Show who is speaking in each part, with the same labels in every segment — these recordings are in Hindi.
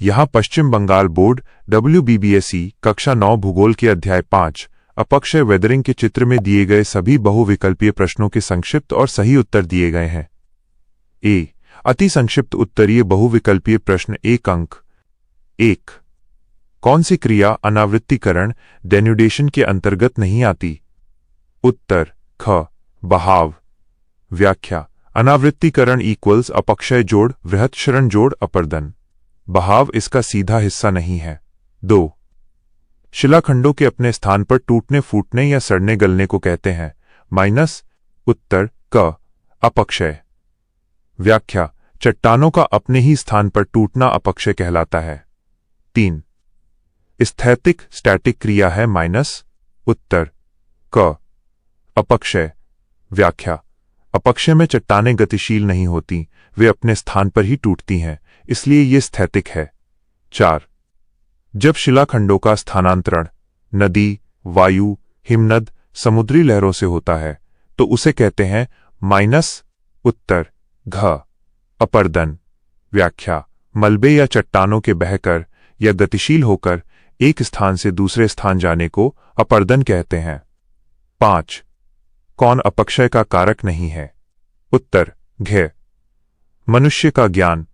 Speaker 1: यहाँ पश्चिम बंगाल बोर्ड WBBSE कक्षा 9 भूगोल के अध्याय 5 अपक्षय वेदरिंग के चित्र में दिए गए सभी बहुविकल्पीय प्रश्नों के संक्षिप्त और सही उत्तर दिए गए हैं। ए अति संक्षिप्त उत्तरीय बहुविकल्पीय प्रश्न 1 अंक। 1 कौन सी क्रिया अनावृत्तिकरण डेन्यूडेशन के अंतर्गत नहीं आती? उत्तर ख बहाव। व्याख्या अनावृत्तिकरण इक्वल्स अपक्षय जोड़ वृहत्क्षरण जोड़ अपर्दन। बहाव इसका सीधा हिस्सा नहीं है। 2 शिलाखंडों के अपने स्थान पर टूटने फूटने या सड़ने गलने को कहते हैं। माइनस उत्तर क अपक्षय। व्याख्या चट्टानों का अपने ही स्थान पर टूटना अपक्षय कहलाता है। 3 स्थैतिक स्टैटिक क्रिया है। माइनस उत्तर क अपक्षय। व्याख्या अपक्षय में चट्टानें गतिशील नहीं होती, वे अपने स्थान पर ही टूटती हैं, इसलिए ये स्थैतिक है। 4 जब शिलाखंडों का स्थानांतरण नदी, वायु, हिमनद, समुद्री लहरों से होता है तो उसे कहते हैं। माइनस उत्तर घ अपर्दन। व्याख्या मलबे या चट्टानों के बहकर या गतिशील होकर एक स्थान से दूसरे स्थान जाने को अपर्दन कहते हैं। 5 कौन अपक्षय का कारक नहीं है? उत्तर घ मनुष्य का ज्ञान।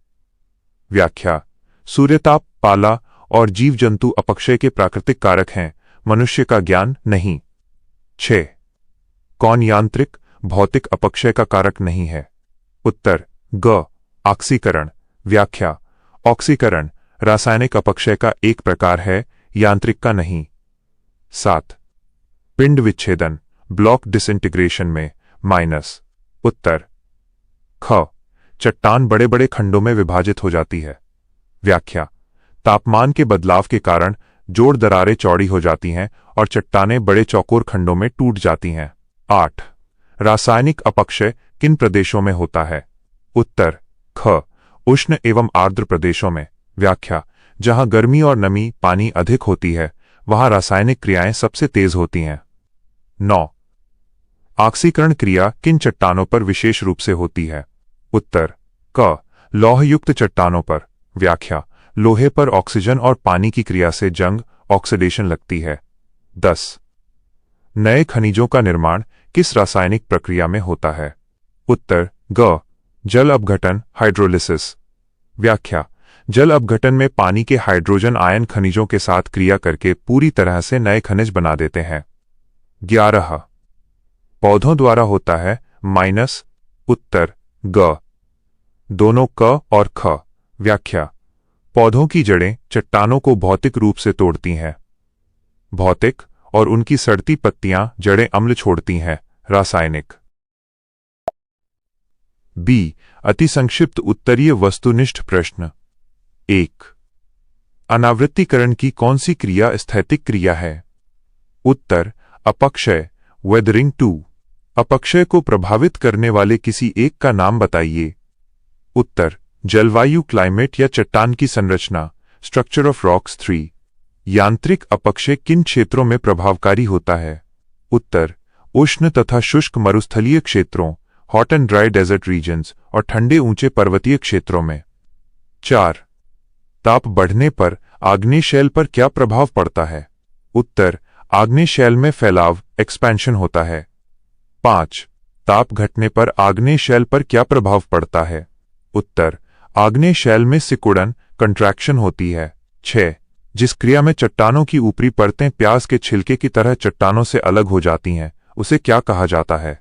Speaker 1: व्याख्या सूर्यताप, पाला और जीव जंतु अपक्षय के प्राकृतिक कारक हैं, मनुष्य का ज्ञान नहीं। 6 कौन यांत्रिक भौतिक अपक्षय का कारक नहीं है? उत्तर ग ऑक्सीकरण। व्याख्या ऑक्सीकरण रासायनिक अपक्षय का एक प्रकार है, यांत्रिक का नहीं। 7 पिंड विच्छेदन ब्लॉक डिसइंटीग्रेशन में। माइनस उत्तर ख चट्टान बड़े बड़े खंडों में विभाजित हो जाती है। व्याख्या तापमान के बदलाव के कारण जोड़ दरारें चौड़ी हो जाती हैं और चट्टानें बड़े चौकोर खंडों में टूट जाती हैं। 8 रासायनिक अपक्षय किन प्रदेशों में होता है? उत्तर ख उष्ण एवं आर्द्र प्रदेशों में। व्याख्या जहां गर्मी और नमी पानी अधिक होती है वहां रासायनिक क्रियाएं सबसे तेज होती हैं। 9 ऑक्सीकरण क्रिया किन चट्टानों पर विशेष रूप से होती है? उत्तर क लौहयुक्त चट्टानों पर। व्याख्या लोहे पर ऑक्सीजन और पानी की क्रिया से जंग ऑक्सीडेशन लगती है। 10 नए खनिजों का निर्माण किस रासायनिक प्रक्रिया में होता है? उत्तर ग जल अपघटन हाइड्रोलिसिस। व्याख्या जल अपघटन में पानी के हाइड्रोजन आयन खनिजों के साथ क्रिया करके पूरी तरह से नए खनिज बना देते हैं। 11 पौधों द्वारा होता है। माइनस उत्तर ग दोनों क और ख। व्याख्या पौधों की जड़ें चट्टानों को भौतिक रूप से तोड़ती हैं। भौतिक और उनकी सड़ती पत्तियां जड़ें अम्ल छोड़ती हैं। रासायनिक। बी अति संक्षिप्त उत्तरीय वस्तुनिष्ठ प्रश्न 1 अनावृत्तिकरण की कौन सी क्रिया स्थैतिक क्रिया है? उत्तर अपक्षय वेदरिंग। 2 अपक्षय को प्रभावित करने वाले किसी एक का नाम बताइए। उत्तर जलवायु क्लाइमेट या चट्टान की संरचना स्ट्रक्चर ऑफ रॉक्स। 3 यांत्रिक अपक्षय किन क्षेत्रों में प्रभावकारी होता है? उत्तर उष्ण तथा शुष्क मरुस्थलीय क्षेत्रों hot and dry desert regions और ठंडे ऊंचे पर्वतीय क्षेत्रों में। 4 ताप बढ़ने पर आग्नेय शैल पर क्या प्रभाव पड़ता है? उत्तर आग्नेय शैल में फैलाव एक्सपेंशन होता है। 5 ताप घटने पर आग्नेय शैल पर क्या प्रभाव पड़ता है? उत्तर आग्नेय शैल में सिकुड़न कंट्रैक्शन होती है। 6 जिस क्रिया में चट्टानों की ऊपरी परतें प्याज के छिलके की तरह चट्टानों से अलग हो जाती हैं उसे क्या कहा जाता है?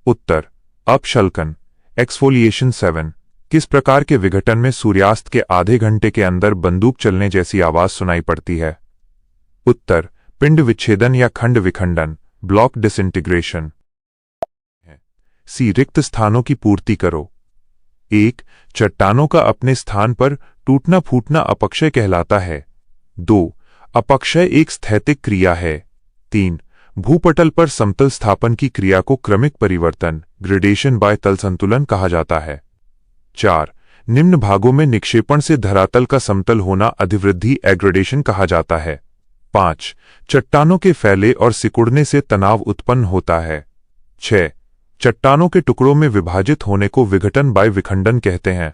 Speaker 1: उत्तर अपशल्कन एक्सफोलिएशन। 7 किस प्रकार के विघटन में सूर्यास्त के आधे घंटे के अंदर बंदूक चलने जैसी आवाज सुनाई पड़ती है? उत्तर पिंड विच्छेदन या खंड विखंडन ब्लॉक डिसइंटीग्रेशन। सी रिक्त स्थानों की पूर्ति करो। 1 चट्टानों का अपने स्थान पर टूटना फूटना अपक्षय कहलाता है। 2 अपक्षय एक स्थैतिक क्रिया है। 3 भूपटल पर समतल स्थापन की क्रिया को क्रमिक परिवर्तन ग्रेडेशन बाय तल संतुलन कहा जाता है। 4 निम्न भागों में निक्षेपण से धरातल का समतल होना अधिवृद्धि एग्रेडेशन कहा जाता है। 5 चट्टानों के फैले और सिकुड़ने से तनाव उत्पन्न होता है। 6 चट्टानों के टुकड़ों में विभाजित होने को विघटन बाय विखंडन कहते हैं।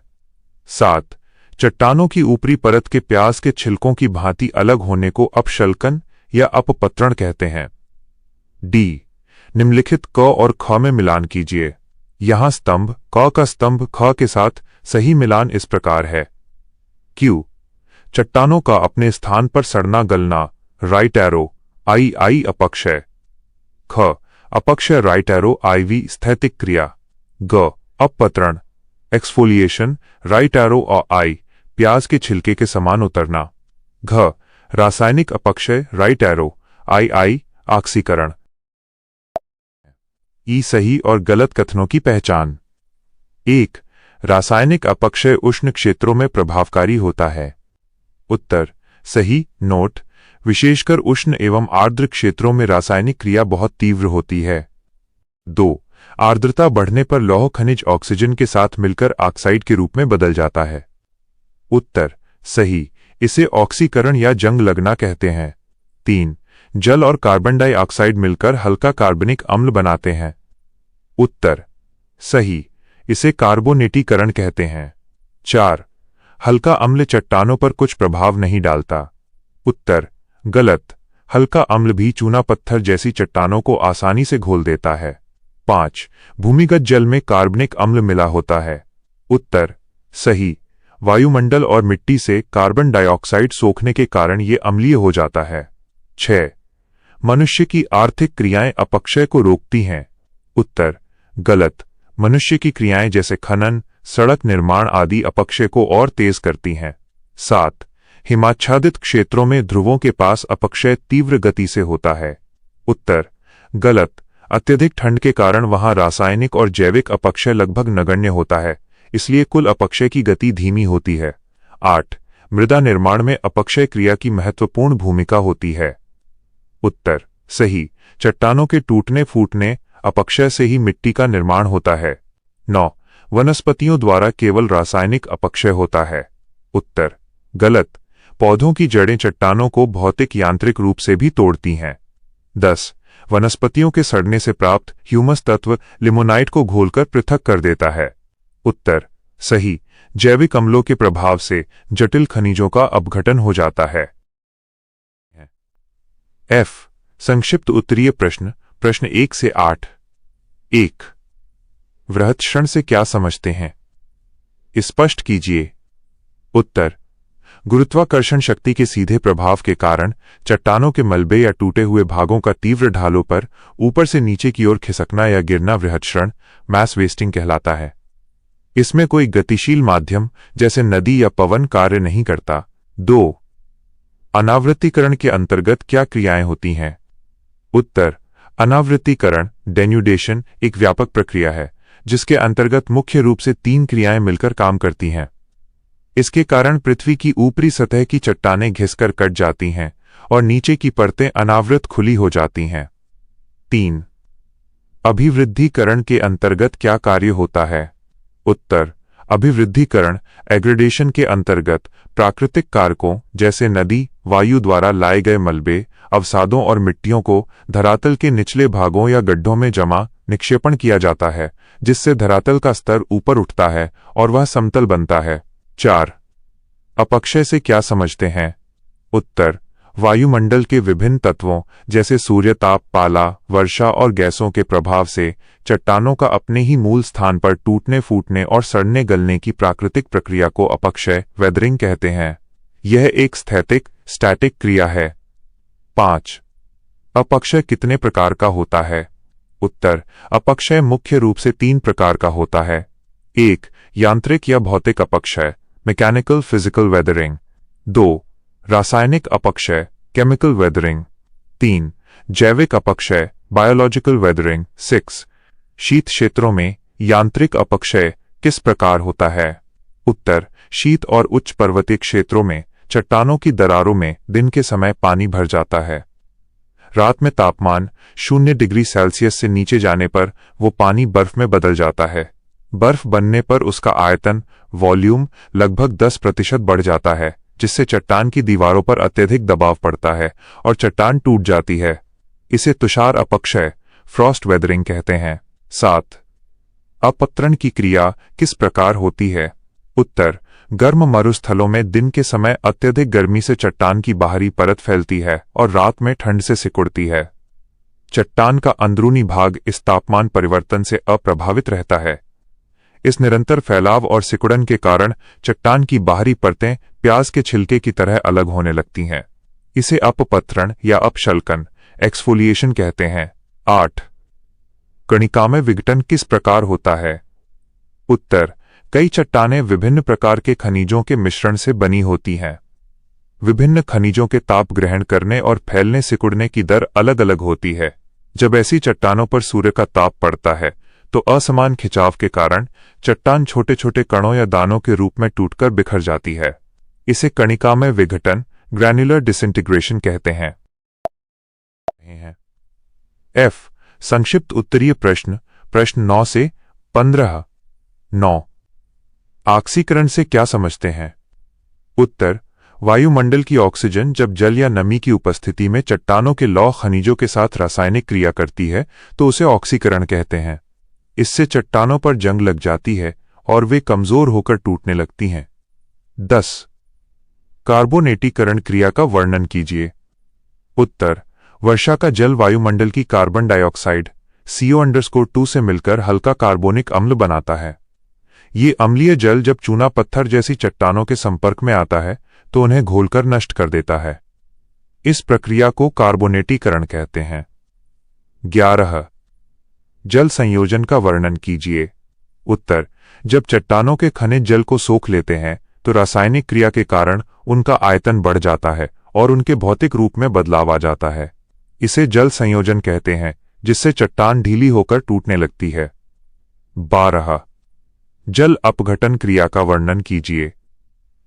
Speaker 1: 7 चट्टानों की ऊपरी परत के प्याज के छिलकों की भांति अलग होने को अपशल्कन या अपपत्रण कहते हैं। डी। निम्नलिखित क और ख में मिलान कीजिए। यहां स्तंभ क का स्तंभ ख के साथ सही मिलान इस प्रकार है। क्यू। चट्टानों का अपने स्थान पर सड़ना गलना, राइट एरो आई आई अपक्षय। ख। अपक्षय राइट एरो आई वी स्थैतिक क्रिया। ग। अपपत्रण एक्सफोलिएशन राइट एरो और आई प्याज के छिलके के समान उतरना। घ। रासायनिक अपक्षय राइट एरो आई आई ऑक्सीकरण। ई सही और गलत कथनों की पहचान। 1. रासायनिक अपक्षय उष्ण क्षेत्रों में प्रभावकारी होता है। उत्तर सही। नोट: विशेषकर उष्ण एवं आर्द्र क्षेत्रों में रासायनिक क्रिया बहुत तीव्र होती है। 2. आर्द्रता बढ़ने पर लौह खनिज ऑक्सीजन के साथ मिलकर ऑक्साइड के रूप में बदल जाता है। उत्तर सही। इसे ऑक्सीकरण या जंग लगना कहते हैं। 3. जल और कार्बन डाइऑक्साइड मिलकर हल्का कार्बनिक अम्ल बनाते हैं। उत्तर सही। इसे कार्बोनेटीकरण कहते हैं। 4. हल्का अम्ल चट्टानों पर कुछ प्रभाव नहीं डालता। उत्तर गलत। हल्का अम्ल भी चूना पत्थर जैसी चट्टानों को आसानी से घोल देता है। 5. भूमिगत जल में कार्बनिक अम्ल मिला होता है। उत्तर सही। वायुमंडल और मिट्टी से कार्बन डाइऑक्साइड सोखने के कारण ये अम्लीय हो जाता है। 6. मनुष्य की आर्थिक क्रियाएं अपक्षय को रोकती हैं। उत्तर गलत। मनुष्य की क्रियाएं जैसे खनन, सड़क निर्माण आदि अपक्षय को और तेज करती हैं। 7. हिमाच्छादित क्षेत्रों में ध्रुवों के पास अपक्षय तीव्र गति से होता है। उत्तर गलत। अत्यधिक ठंड के कारण वहां रासायनिक और जैविक अपक्षय लगभग नगण्य होता है, इसलिए कुल अपक्षय की गति धीमी होती है। 8. मृदा निर्माण में अपक्षय क्रिया की महत्वपूर्ण भूमिका होती है। उत्तर सही। चट्टानों के टूटने फूटने अपक्षय से ही मिट्टी का निर्माण होता है। 9. वनस्पतियों द्वारा केवल रासायनिक अपक्षय होता है। उत्तर गलत। पौधों की जड़ें चट्टानों को भौतिक यांत्रिक रूप से भी तोड़ती हैं। 10. वनस्पतियों के सड़ने से प्राप्त ह्यूमस तत्व लिमोनाइट को घोलकर पृथक कर देता है। उत्तर सही। जैविक अम्लों के प्रभाव से जटिल खनिजों का अपघटन हो जाता है। एफ। संक्षिप्त उत्तरीय प्रश्न प्रश्न 1 से 8। 1. वृहत्क्षण से क्या समझते हैं? स्पष्ट कीजिए। उत्तर गुरुत्वाकर्षण शक्ति के सीधे प्रभाव के कारण चट्टानों के मलबे या टूटे हुए भागों का तीव्र ढालों पर ऊपर से नीचे की ओर खिसकना या गिरना वृहत्क्षण मास वेस्टिंग कहलाता है। इसमें कोई गतिशील माध्यम जैसे नदी या पवन कार्य नहीं करता। 2. अनावृत्तीकरण के अंतर्गत क्या क्रियाएं होती हैं? उत्तर अनावृत्तीकरण डेन्यूडेशन एक व्यापक प्रक्रिया है जिसके अंतर्गत मुख्य रूप से 3 क्रियाएं मिलकर काम करती हैं। इसके कारण पृथ्वी की ऊपरी सतह की चट्टानें घिसकर कट जाती हैं और नीचे की परतें अनावृत खुली हो जाती हैं। 3. अभिवृद्धिकरण के अंतर्गत क्या कार्य होता है? उत्तर अभिवृद्धिकरण एग्रेडेशन के अंतर्गत प्राकृतिक कारकों जैसे नदी, वायु द्वारा लाए गए मलबे, अवसादों और मिट्टियों को धरातल के निचले भागों या गड्ढों में जमा निक्षेपण किया जाता है, जिससे धरातल का स्तर ऊपर उठता है और वह समतल बनता है। 4. अपक्षय से क्या समझते हैं? उत्तर वायुमंडल के विभिन्न तत्वों जैसे सूर्यताप, पाला, वर्षा और गैसों के प्रभाव से चट्टानों का अपने ही मूल स्थान पर टूटने फूटने और सड़ने गलने की प्राकृतिक प्रक्रिया को अपक्षय वेदरिंग कहते हैं। यह एक स्थैतिक स्टैटिक क्रिया है। 5. अपक्षय कितने प्रकार का होता है? उत्तर अपक्षय मुख्य रूप से 3 प्रकार का होता है। 1. यांत्रिक या भौतिक अपक्षय मैकेनिकल फिजिकल वेदरिंग। 2. रासायनिक अपक्षय केमिकल वेदरिंग। 3. जैविक अपक्षय बायोलॉजिकल वेदरिंग। 6. शीत क्षेत्रों में यांत्रिक अपक्षय किस प्रकार होता है? उत्तर शीत और उच्च पर्वतीय क्षेत्रों में चट्टानों की दरारों में दिन के समय पानी भर जाता है। रात में तापमान 0 डिग्री सेल्सियस से नीचे जाने पर वो पानी बर्फ में बदल जाता है। बर्फ बनने पर उसका आयतन वॉल्यूम लगभग 10% बढ़ जाता है, जिससे चट्टान की दीवारों पर अत्यधिक दबाव पड़ता है और चट्टान टूट जाती है। इसे तुषार अपक्षय फ्रॉस्ट वेदरिंग कहते हैं। 7. अपपत्रण की क्रिया किस प्रकार होती है? उत्तर, गर्म मरुस्थलों में दिन के समय अत्यधिक गर्मी से चट्टान की बाहरी परत फैलती है और रात में ठंड से सिकुड़ती है। चट्टान का अंदरूनी भाग इस तापमान परिवर्तन से अप्रभावित रहता है। इस निरंतर फैलाव और सिकुड़न के कारण चट्टान की बाहरी परतें प्याज के छिलके की तरह अलग होने लगती हैं। इसे अपपत्रण या अपशल्कन एक्सफोलिएशन कहते हैं। 8. कणिकामय विघटन किस प्रकार होता है? उत्तर, कई चट्टानें विभिन्न प्रकार के खनिजों के मिश्रण से बनी होती हैं। विभिन्न खनिजों के ताप ग्रहण करने और फैलने सिकुड़ने की दर अलग अलग होती है। जब ऐसी चट्टानों पर सूर्य का ताप पड़ता है तो असमान खिंचाव के कारण चट्टान छोटे छोटे कणों या दानों के रूप में टूटकर बिखर जाती है। इसे कणिकामय विघटन ग्रैन्युलर डिसइंटीग्रेशन कहते हैं। F. संक्षिप्त उत्तरीय प्रश्न प्रश्न 9 से 15। 9. ऑक्सीकरण से क्या समझते हैं? उत्तर, वायुमंडल की ऑक्सीजन जब जल या नमी की उपस्थिति में चट्टानों के लौह खनिजों के साथ रासायनिक क्रिया करती है तो उसे ऑक्सीकरण कहते हैं। इससे चट्टानों पर जंग लग जाती है और वे कमजोर होकर टूटने लगती हैं। 10. कार्बोनेटीकरण क्रिया का वर्णन कीजिए। उत्तर, वर्षा का जल वायुमंडल की कार्बन डाइऑक्साइड CO_2 से मिलकर हल्का कार्बोनिक अम्ल बनाता है। ये अम्लीय जल जब चूना पत्थर जैसी चट्टानों के संपर्क में आता है तो उन्हें घोलकर नष्ट कर देता है। इस प्रक्रिया को कार्बोनेटीकरण कहते हैं। 11. जल संयोजन का वर्णन कीजिए। उत्तर, जब चट्टानों के खनिज जल को सोख लेते हैं तो रासायनिक क्रिया के कारण उनका आयतन बढ़ जाता है और उनके भौतिक रूप में बदलाव आ जाता है। इसे जल संयोजन कहते हैं, जिससे चट्टान ढीली होकर टूटने लगती है। 12. जल अपघटन क्रिया का वर्णन कीजिए।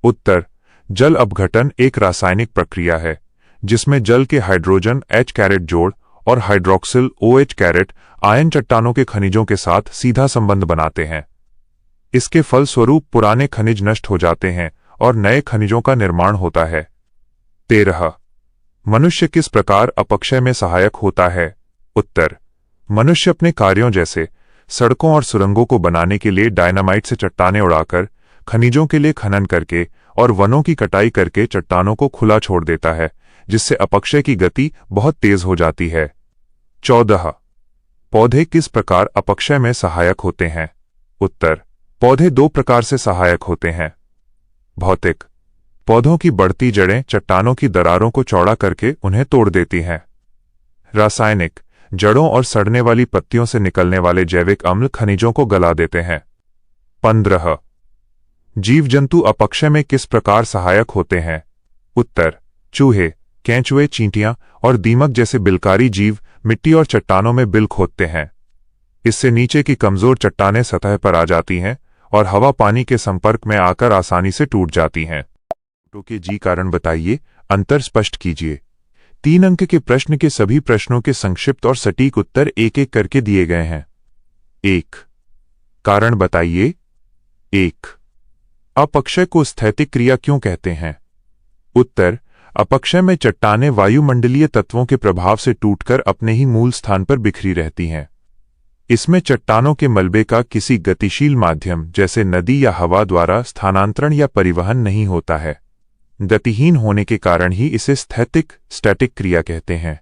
Speaker 1: उत्तर, जल अपघटन एक रासायनिक प्रक्रिया है जिसमें जल के हाइड्रोजन H- जोड़ और हाइड्रोक्सिल OH- आयन चट्टानों के खनिजों के साथ सीधा संबंध बनाते हैं। इसके फलस्वरूप पुराने खनिज नष्ट हो जाते हैं और नए खनिजों का निर्माण होता है। 13. मनुष्य किस प्रकार अपक्षय में सहायक होता है? उत्तर, मनुष्य अपने कार्यों जैसे सड़कों और सुरंगों को बनाने के लिए डायनामाइट से चट्टानें उड़ाकर, खनिजों के लिए खनन करके और वनों की कटाई करके चट्टानों को खुला छोड़ देता है, जिससे अपक्षय की गति बहुत तेज हो जाती है। 14. पौधे किस प्रकार अपक्षय में सहायक होते हैं? उत्तर, पौधे 2 प्रकार से सहायक होते हैं। भौतिक, पौधों की बढ़ती जड़ें चट्टानों की दरारों को चौड़ा करके उन्हें तोड़ देती हैं। रासायनिक, जड़ों और सड़ने वाली पत्तियों से निकलने वाले जैविक अम्ल खनिजों को गला देते हैं। 15. जीव जंतु अपक्षय में किस प्रकार सहायक होते हैं? उत्तर, चूहे, केंचुए, चींटियां और दीमक जैसे बिलकारी जीव मिट्टी और चट्टानों में बिल खोदते हैं। इससे नीचे की कमजोर चट्टानें सतह पर आ जाती हैं और हवा पानी के संपर्क में आकर आसानी से टूट जाती हैं। तो के जी कारण बताइए, अंतर स्पष्ट कीजिए। 3 अंक के प्रश्न के सभी प्रश्नों के संक्षिप्त और सटीक उत्तर एक एक करके दिए गए हैं। 1. कारण बताइए। 1. अपक्षय को स्थैतिक क्रिया क्यों कहते हैं? उत्तर, अपक्षय में चट्टानें वायुमंडलीय तत्वों के प्रभाव से टूटकर अपने ही मूल स्थान पर बिखरी रहती हैं। इसमें चट्टानों के मलबे का किसी गतिशील माध्यम जैसे नदी या हवा द्वारा स्थानांतरण या परिवहन नहीं होता है। गतिहीन होने के कारण ही इसे स्टैटिक क्रिया कहते हैं।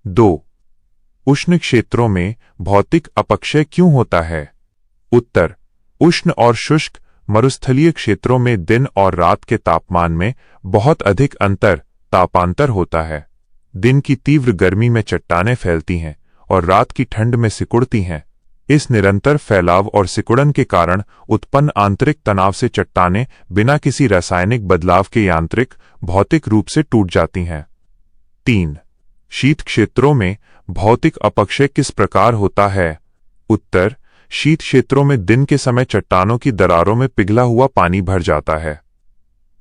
Speaker 1: 2. उष्ण क्षेत्रों में भौतिक अपक्षय क्यों होता है? उत्तर, उष्ण और शुष्क मरुस्थलीय क्षेत्रों में दिन और रात के तापमान में बहुत अधिक तापांतर होता है। दिन की तीव्र गर्मी में चट्टानें फैलती हैं और रात की ठंड में सिकुड़ती हैं। इस निरंतर फैलाव और सिकुड़न के कारण उत्पन्न आंतरिक तनाव से चट्टानें बिना किसी रासायनिक बदलाव के यांत्रिक भौतिक रूप से टूट जाती हैं। 3. शीत क्षेत्रों में भौतिक अपक्षय किस प्रकार होता है? उत्तर, शीत क्षेत्रों में दिन के समय चट्टानों की दरारों में पिघला हुआ पानी भर जाता है।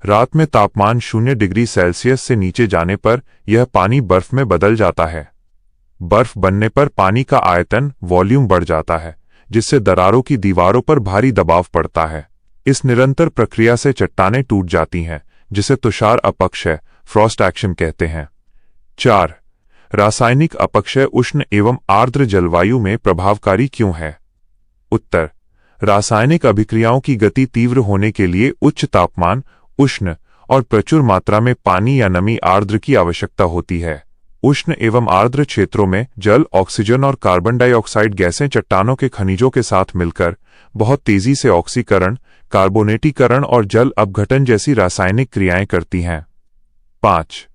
Speaker 1: रात में तापमान 0 डिग्री सेल्सियस से नीचे जाने पर यह पानी बर्फ में बदल जाता है। बर्फ बनने पर पानी का आयतन वॉल्यूम बढ़ जाता है, जिससे दरारों की दीवारों पर भारी दबाव पड़ता है। इस निरंतर प्रक्रिया से चट्टानें टूट जाती हैं, जिसे तुषार अपक्षय फ्रॉस्ट एक्शन कहते हैं। 4. रासायनिक अपक्षय उष्ण एवं आर्द्र जलवायु में प्रभावकारी क्यों है? उत्तर, रासायनिक अभिक्रियाओं की गति तीव्र होने के लिए उच्च तापमान, उष्ण और प्रचुर मात्रा में पानी या नमी आर्द्र की आवश्यकता होती है। उष्ण एवं आर्द्र क्षेत्रों में जल, ऑक्सीजन और कार्बन डाइऑक्साइड गैसें चट्टानों के खनिजों के साथ मिलकर बहुत तेजी से ऑक्सीकरण, कार्बोनेटीकरण और जल अपघटन जैसी रासायनिक क्रियाएं करती हैं। 5.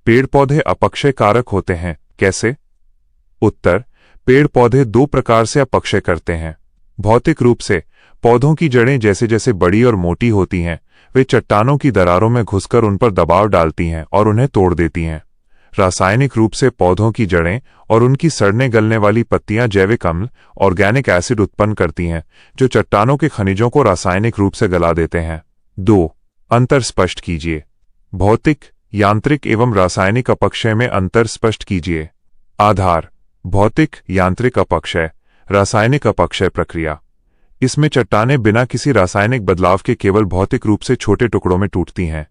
Speaker 1: पेड़ पौधे अपक्षय कारक होते हैं, कैसे? उत्तर: पेड़ पौधे दो प्रकार से अपक्षय करते हैं। भौतिक रूप से पौधों की जड़ें जैसे जैसे बड़ी और मोटी होती हैं, वे चट्टानों की दरारों में घुसकर उन पर दबाव डालती हैं और उन्हें तोड़ देती हैं। रासायनिक रूप से पौधों की जड़ें और उनकी सड़ने गलने वाली पत्तियां जैविक अम्ल, ऑर्गेनिक एसिड उत्पन्न करती हैं, जो चट्टानों के खनिजों को रासायनिक रूप से गला देते हैं। 2. अंतर स्पष्ट कीजिए। भौतिक, यांत्रिक एवं रासायनिक अपक्षय में अंतर स्पष्ट कीजिए। आधार: भौतिक यांत्रिक अपक्षय, रासायनिक अपक्षय प्रक्रिया। इसमें चट्टानें बिना किसी रासायनिक बदलाव के केवल भौतिक रूप से छोटे टुकड़ों में टूटती हैं।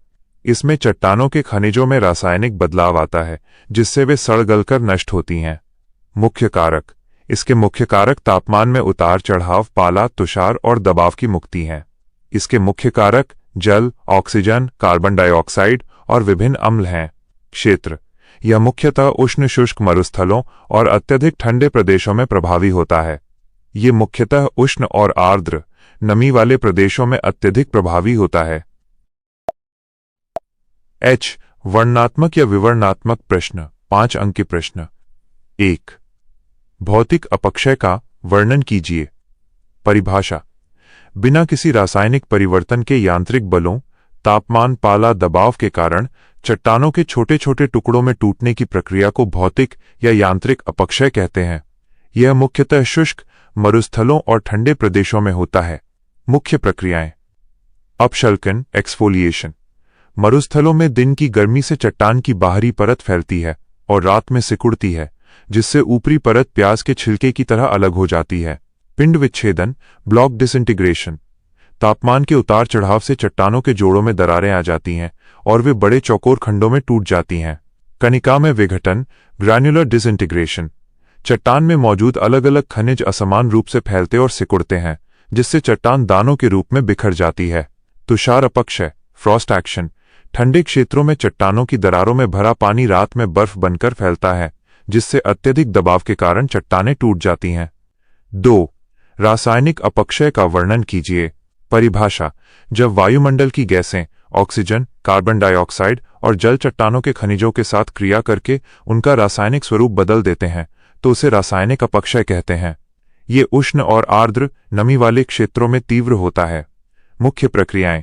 Speaker 1: इसमें चट्टानों के खनिजों में रासायनिक बदलाव आता है, जिससे वे सड़ गलकर नष्ट होती हैं। मुख्य कारक: इसके मुख्य कारक तापमान में उतार चढ़ाव, पाला, तुषार और दबाव की मुक्ति हैं। इसके मुख्य कारक जल, ऑक्सीजन, कार्बन डाइऑक्साइड और विभिन्न अम्ल हैं। क्षेत्र: यह मुख्यतः उष्ण शुष्क मरुस्थलों और अत्यधिक ठंडे प्रदेशों में प्रभावी होता है। ये मुख्यतः उष्ण और आर्द्र, नमी वाले प्रदेशों में अत्यधिक प्रभावी होता है। H. वर्णनात्मक या विवरणात्मक प्रश्न। 5 अंक के प्रश्न। 1. भौतिक अपक्षय का वर्णन कीजिए। परिभाषा: बिना किसी रासायनिक परिवर्तन के यांत्रिक बलों, तापमान, पाला, दबाव के कारण चट्टानों के छोटे छोटे टुकड़ों में टूटने की प्रक्रिया को भौतिक या यांत्रिक अपक्षय कहते हैं। यह मुख्यतः शुष्क मरुस्थलों और ठंडे प्रदेशों में होता है। मुख्य प्रक्रियाएं: अपशल्कन, एक्सफोलिएशन। मरुस्थलों में दिन की गर्मी से चट्टान की बाहरी परत फैलती है और रात में सिकुड़ती है, जिससे ऊपरी परत प्याज के छिलके की तरह अलग हो जाती है। पिंड विच्छेदन, ब्लॉक डिसइंटीग्रेशन। तापमान के उतार चढ़ाव से चट्टानों के जोड़ों में दरारें आ जाती हैं और वे बड़े चौकोर खंडों में टूट जाती हैं। कणिका में विघटन, ग्रैन्युलर डिसइंटीग्रेशन। चट्टान में मौजूद अलग अलग खनिज असमान रूप से फैलते और सिकुड़ते हैं, जिससे चट्टान दानों के रूप में बिखर जाती है। तुषार अपक्षय, फ्रॉस्ट एक्शन। ठंडे क्षेत्रों में चट्टानों की दरारों में भरा पानी रात में बर्फ बनकर फैलता है, जिससे अत्यधिक दबाव के कारण चट्टानें टूट जाती हैं। 2. रासायनिक अपक्षय का वर्णन कीजिए। परिभाषा: जब वायुमंडल की गैसें, ऑक्सीजन, कार्बन डाइऑक्साइड और जल चट्टानों के खनिजों के साथ क्रिया करके उनका रासायनिक स्वरूप बदल देते हैं, तो उसे रासायनिक अपक्षय कहते हैं। ये उष्ण और आर्द्र, नमी वाले क्षेत्रों में तीव्र होता है। मुख्य प्रक्रियाएं: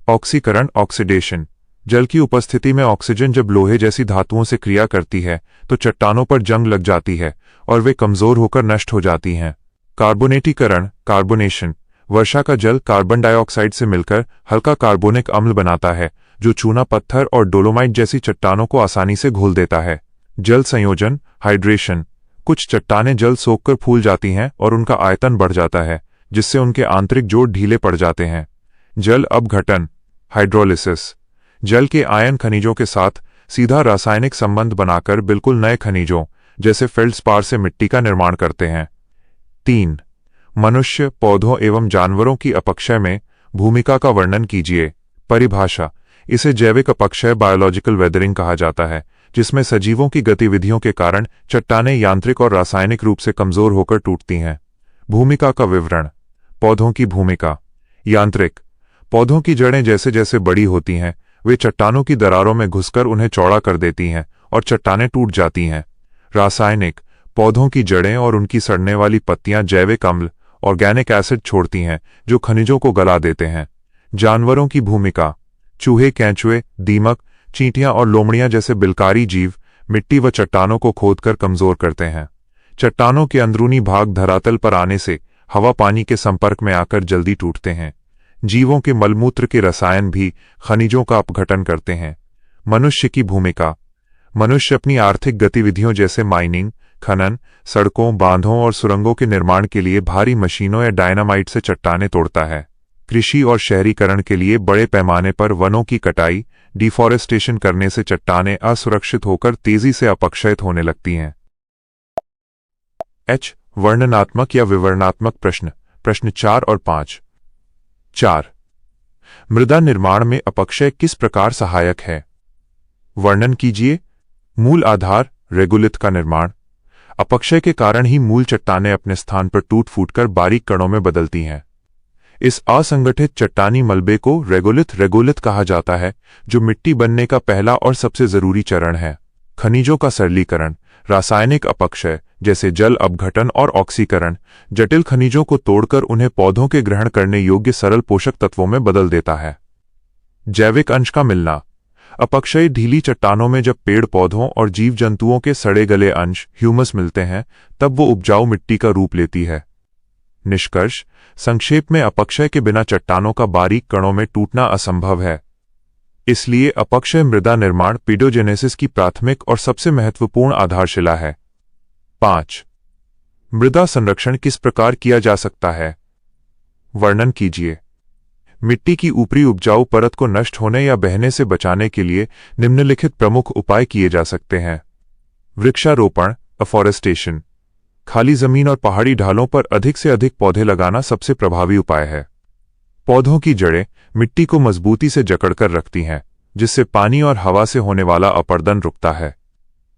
Speaker 1: ऑक्सीकरण, ऑक्सीडेशन। जल की उपस्थिति में ऑक्सीजन जब लोहे जैसी धातुओं से क्रिया करती है तो चट्टानों पर जंग लग जाती है और वे कमजोर होकर नष्ट हो जाती हैं। कार्बोनेटीकरण, कार्बोनेशन। वर्षा का जल कार्बन डाइऑक्साइड से मिलकर हल्का कार्बोनिक अम्ल बनाता है, जो चूना पत्थर और डोलोमाइट जैसी चट्टानों को आसानी से घोल देता है। जल संयोजन, हाइड्रेशन। कुछ चट्टानें जल सोखकर फूल जाती हैं और उनका आयतन बढ़ जाता है, जिससे उनके आंतरिक जोड़ ढीले पड़ जाते हैं। जल अपघटन, हाइड्रोलिसिस। जल के आयन खनिजों के साथ सीधा रासायनिक संबंध बनाकर बिल्कुल नए खनिजों जैसे फेल्डस्पार से मिट्टी का निर्माण करते हैं। 3. मनुष्य, पौधों एवं जानवरों की अपक्षय में भूमिका का वर्णन कीजिए। परिभाषा: इसे जैविक अपक्षय, बायोलॉजिकल वेदरिंग कहा जाता है, जिसमें सजीवों की गतिविधियों के कारण चट्टानें यांत्रिक और रासायनिक रूप से कमजोर होकर टूटती हैं। भूमिका का विवरण: पौधों की भूमिका। यांत्रिक: पौधों की जड़ें जैसे जैसे बड़ी होती हैं, वे चट्टानों की दरारों में घुसकर उन्हें चौड़ा कर देती हैं और चट्टानें टूट जाती हैं। रासायनिक: पौधों की जड़ें और उनकी सड़ने वाली पत्तियां जैविक अम्ल, ऑर्गेनिक एसिड छोड़ती हैं, जो खनिजों को गला देते हैं। जानवरों की भूमिका: चूहे, केंचुए, दीमक, चींटियां और लोमड़ियां जैसे बिलकारी जीव मिट्टी व चट्टानों को खोदकर कमजोर करते हैं। चट्टानों के अंदरूनी भाग धरातल पर आने से हवा पानी के संपर्क में आकर जल्दी टूटते हैं। जीवों के मलमूत्र के रसायन भी खनिजों का अपघटन करते हैं। मनुष्य की भूमिका: मनुष्य अपनी आर्थिक गतिविधियों जैसे माइनिंग, खनन, सड़कों, बांधों और सुरंगों के निर्माण के लिए भारी मशीनों या डायनामाइट से चट्टानें तोड़ता है। कृषि और शहरीकरण के लिए बड़े पैमाने पर वनों की कटाई, डिफॉरेस्टेशन करने से चट्टानें असुरक्षित होकर तेजी से अपक्षयित होने लगती हैं। H. वर्णनात्मक या विवरणात्मक प्रश्न। प्रश्न 4 और 5। 4। मृदा निर्माण में अपक्षय किस प्रकार सहायक है? वर्णन कीजिए। मूल आधार रेगुलिथ का निर्माण। अपक्षय के कारण ही मूल चट्टानें अपने स्थान पर टूट फूटकर बारीक कणों में बदलती हैं। इस असंगठित चट्टानी मलबे को रेगोलिथ कहा जाता है, जो मिट्टी बनने का पहला और सबसे जरूरी चरण है। खनिजों का सरलीकरण, रासायनिक अपक्षय जैसे जल अपघटन और ऑक्सीकरण जटिल खनिजों को तोड़कर उन्हें पौधों के ग्रहण करने योग्य सरल पोषक तत्वों में बदल देता है। जैविक अंश का मिलना। अपक्षयी ढीली चट्टानों में जब पेड़ पौधों और जीव जंतुओं के सड़े गले अंश ह्यूमस मिलते हैं, तब वो उपजाऊ मिट्टी का रूप लेती है। निष्कर्ष, संक्षेप में अपक्षय के बिना चट्टानों का बारीक कणों में टूटना असंभव है। इसलिए अपक्षय मृदा निर्माण पीडोजेनेसिस की प्राथमिक और सबसे महत्वपूर्ण आधारशिला है। 5। मृदा संरक्षण किस प्रकार किया जा सकता है? वर्णन कीजिए। मिट्टी की ऊपरी उपजाऊ परत को नष्ट होने या बहने से बचाने के लिए निम्नलिखित प्रमुख उपाय किए जा सकते हैं। वृक्षारोपण, अफॉरेस्टेशन। खाली जमीन और पहाड़ी ढालों पर अधिक से अधिक पौधे लगाना सबसे प्रभावी उपाय है। पौधों की जड़ें मिट्टी को मजबूती से जकड़कर रखती हैं, जिससे पानी और हवा से होने वाला अपरदन रुकता है।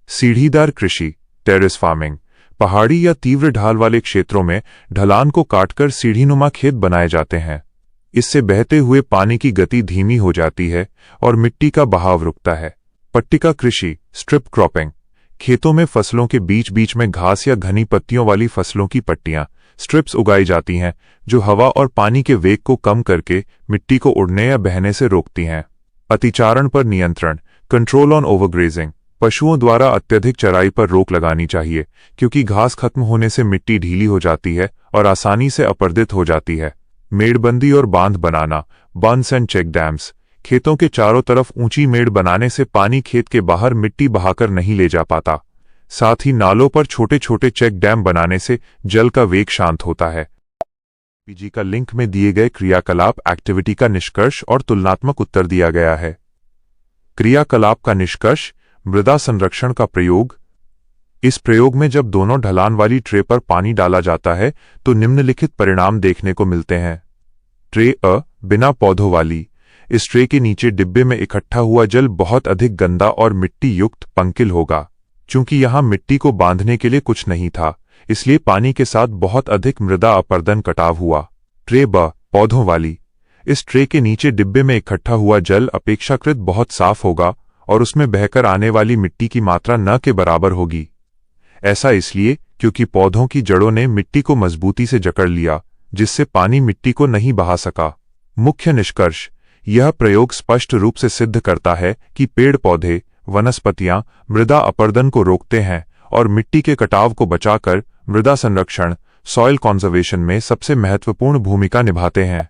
Speaker 1: सीढ़ीदार कृषि, टेरेस फार्मिंग। पहाड़ी या तीव्र ढाल वाले क्षेत्रों में ढलान को काटकर सीढ़ीनुमा खेत बनाए जाते हैं। इससे बहते हुए पानी की गति धीमी हो जाती है और मिट्टी का बहाव रुकता है। पट्टिका कृषि, स्ट्रिप क्रॉपिंग। खेतों में फसलों के बीच बीच में घास या घनी पत्तियों वाली फसलों की पट्टियां, स्ट्रिप्स उगाई जाती हैं, जो हवा और पानी के वेग को कम करके मिट्टी को उड़ने या बहने से रोकती हैं। अतिचारण पर नियंत्रण, कंट्रोल ऑन ओवरग्रेजिंग। पशुओं द्वारा अत्यधिक चराई पर रोक लगानी चाहिए, क्योंकि घास खत्म होने से मिट्टी ढीली हो जाती है और आसानी से अपरदित हो जाती है। मेड़बंदी और बांध बनाना, बंस एंड चेक डैम्स। खेतों के चारों तरफ ऊंची मेड़ बनाने से पानी खेत के बाहर मिट्टी बहाकर नहीं ले जा पाता। साथ ही नालों पर छोटे छोटे चेक डैम बनाने से जल का वेग शांत होता है। पीजी का लिंक में दिए गए क्रियाकलाप एक्टिविटी का निष्कर्ष और तुलनात्मक उत्तर दिया गया है। क्रियाकलाप का निष्कर्ष, मृदा संरक्षण का प्रयोग। इस प्रयोग में जब दोनों ढलान वाली ट्रे पर पानी डाला जाता है तो निम्नलिखित परिणाम देखने को मिलते हैं। ट्रे अ, बिना पौधों वाली। इस ट्रे के नीचे डिब्बे में इकट्ठा हुआ जल बहुत अधिक गंदा और मिट्टी युक्त पंकिल होगा। चूंकि यहां मिट्टी को बांधने के लिए कुछ नहीं था, इसलिए पानी के साथ बहुत अधिक मृदा अपरदन कटाव हुआ। ट्रे ब, पौधों वाली। इस ट्रे के नीचे डिब्बे में इकट्ठा हुआ जल अपेक्षाकृत बहुत साफ होगा और उसमें बहकर आने वाली मिट्टी की मात्रा न के बराबर होगी। ऐसा इसलिए क्योंकि पौधों की जड़ों ने मिट्टी को मजबूती से जकड़ लिया, जिससे पानी मिट्टी को नहीं बहा सका। मुख्य निष्कर्ष, यह प्रयोग स्पष्ट रूप से सिद्ध करता है कि पेड़ पौधे, वनस्पतियां मृदा अपरदन को रोकते हैं और मिट्टी के कटाव को बचाकर मृदा संरक्षण, सॉइल कंजर्वेशन में सबसे महत्वपूर्ण भूमिका निभाते हैं।